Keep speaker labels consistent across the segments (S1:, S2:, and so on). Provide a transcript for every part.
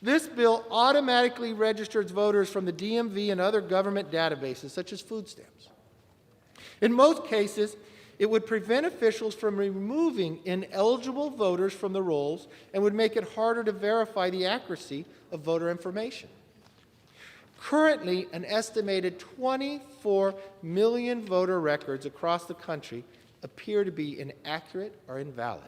S1: This bill automatically registers voters from the DMV and other government databases, such as food stamps. In most cases, it would prevent officials from removing ineligible voters from the rolls and would make it harder to verify the accuracy of voter information. Currently, an estimated 24 million voter records across the country appear to be inaccurate or invalid.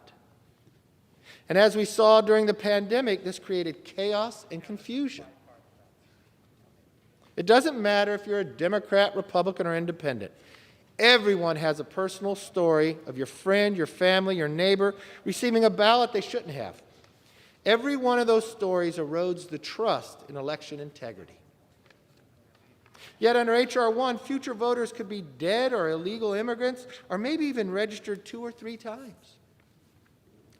S1: And as we saw during the pandemic, this created chaos and confusion. It doesn't matter if you're a Democrat, Republican, or Independent. Everyone has a personal story of your friend, your family, your neighbor receiving a ballot they shouldn't have. Every one of those stories erodes the trust in election integrity. Yet under H.R. 1, future voters could be dead or illegal immigrants, or maybe even registered 2 or 3 times.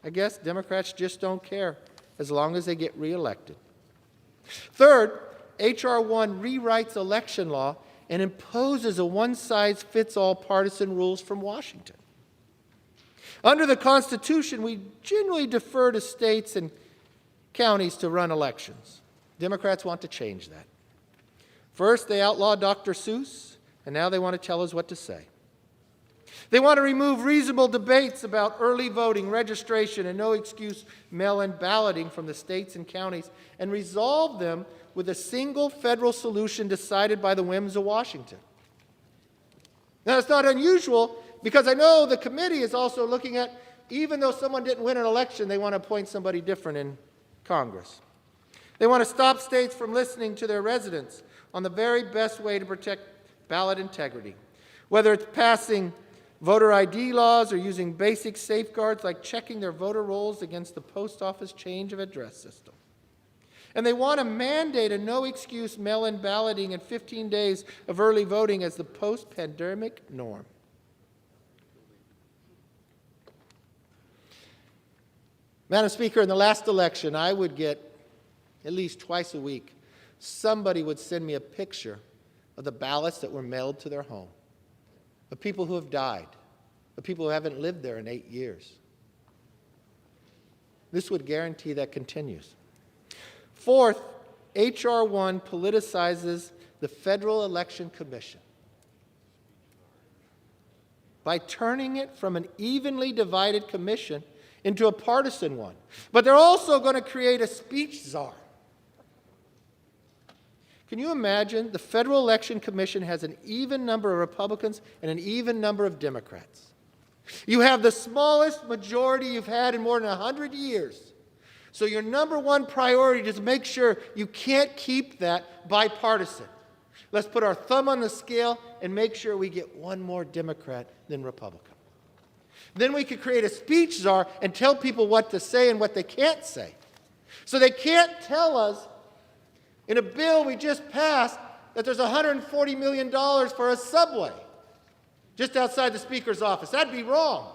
S1: I guess Democrats just don't care as long as they get reelected. Third, H.R. 1 rewrites election law and imposes a one-size-fits-all partisan rules from Washington. Under the Constitution, we generally defer to states and counties to run elections. Democrats want to change that. First, they outlawed Dr. Seuss, and now they want to tell us what to say. They want to remove reasonable debates about early voting, registration, and no-excuse mail-in balloting from the states and counties and resolve them with a single federal solution decided by the whims of Washington. Now, it's not unusual because I know the committee is also looking at, even though someone didn't win an election, they want to appoint somebody different in Congress. They want to stop states from listening to their residents on the very best way to protect ballot integrity, whether it's passing voter ID laws or using basic safeguards like checking their voter rolls against the post office change of address system. And they want to mandate a no-excuse mail-in balloting and 15 days of early voting as the post-pandemic norm. Madam Speaker, in the last election, I would get at least twice a week, somebody would send me a picture of the ballots that were mailed to their home, of people who have died, of people who haven't lived there in 8 years. This would guarantee that continues. Fourth, H.R. 1 politicizes the Federal Election Commission by turning it from an evenly divided commission into a partisan one. But they're also going to create a speech czar. Can you imagine the Federal Election Commission has an even number of Republicans and an even number of Democrats? You have the smallest majority you've had in more than 100 years. So your number one priority is to make sure you can't keep that bipartisan. Let's put our thumb on the scale and make sure we get one more Democrat than Republican. Then we could create a speech czar and tell people what to say and what they can't say. So they can't tell us in a bill we just passed that there's $140 million for a subway just outside the Speaker's office. That'd be wrong.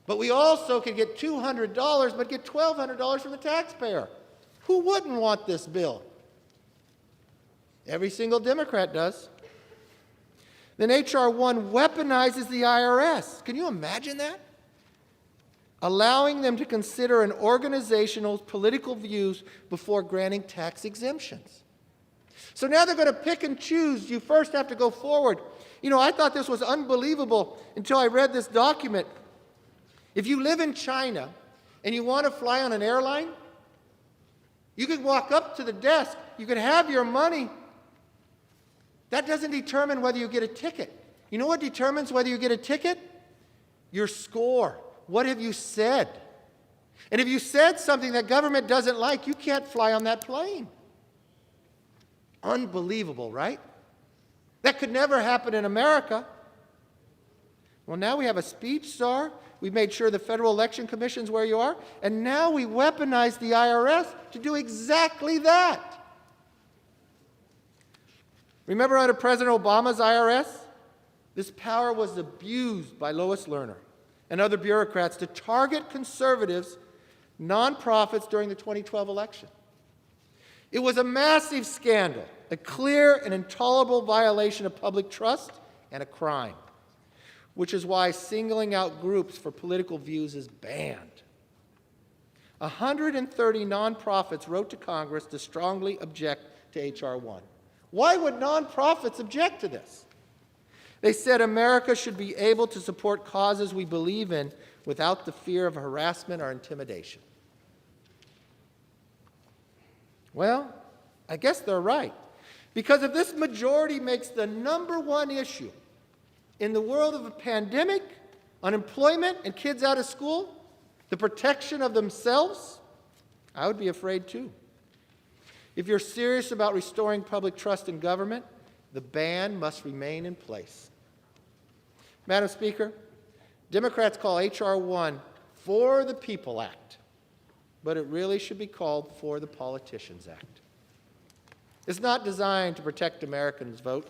S1: But we also could get $200, but get $1,200 from the taxpayer. Who wouldn't want this bill? Every single Democrat does. Then H.R. 1 weaponizes the IRS. Can you imagine that? Allowing them to consider an organization's political views before granting tax exemptions. So now they're going to pick and choose. You first have to go forward. You know, I thought this was unbelievable until I read this document. If you live in China and you want to fly on an airline, you can walk up to the desk, you can have your money. That doesn't determine whether you get a ticket. You know what determines whether you get a ticket? Your score. What have you said? And if you said something that government doesn't like, you can't fly on that plane. Unbelievable, right? That could never happen in America. Well, now we have a speech czar. We've made sure the Federal Election Commission's where you are. And now we weaponize the IRS to do exactly that. Remember under President Obama's IRS? This power was abused by Lois Lerner and other bureaucrats to target conservatives, nonprofits during the 2012 election. It was a massive scandal, a clear and intolerable violation of public trust and a crime, which is why singling out groups for political views is banned. 130 nonprofits wrote to Congress to strongly object to H.R. 1. Why would nonprofits object to this? They said America should be able to support causes we believe in without the fear of harassment or intimidation. Well, I guess they're right. Because if this majority makes the #1 issue in the world of a pandemic, unemployment, and kids out of school, the protection of themselves, I would be afraid too. If you're serious about restoring public trust in government, the ban must remain in place. Madam Speaker, Democrats call H.R. 1 For the People Act, but it really should be called For the Politicians Act. It's not designed to protect Americans' vote.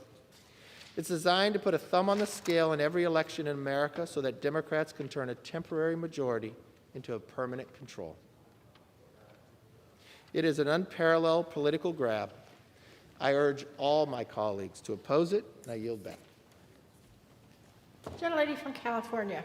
S1: It's designed to put a thumb on the scale in every election in America so that Democrats can turn a temporary majority into a permanent control. It is an unparalleled political grab. I urge all my colleagues to oppose it, and I yield back.
S2: Gentlelady from California.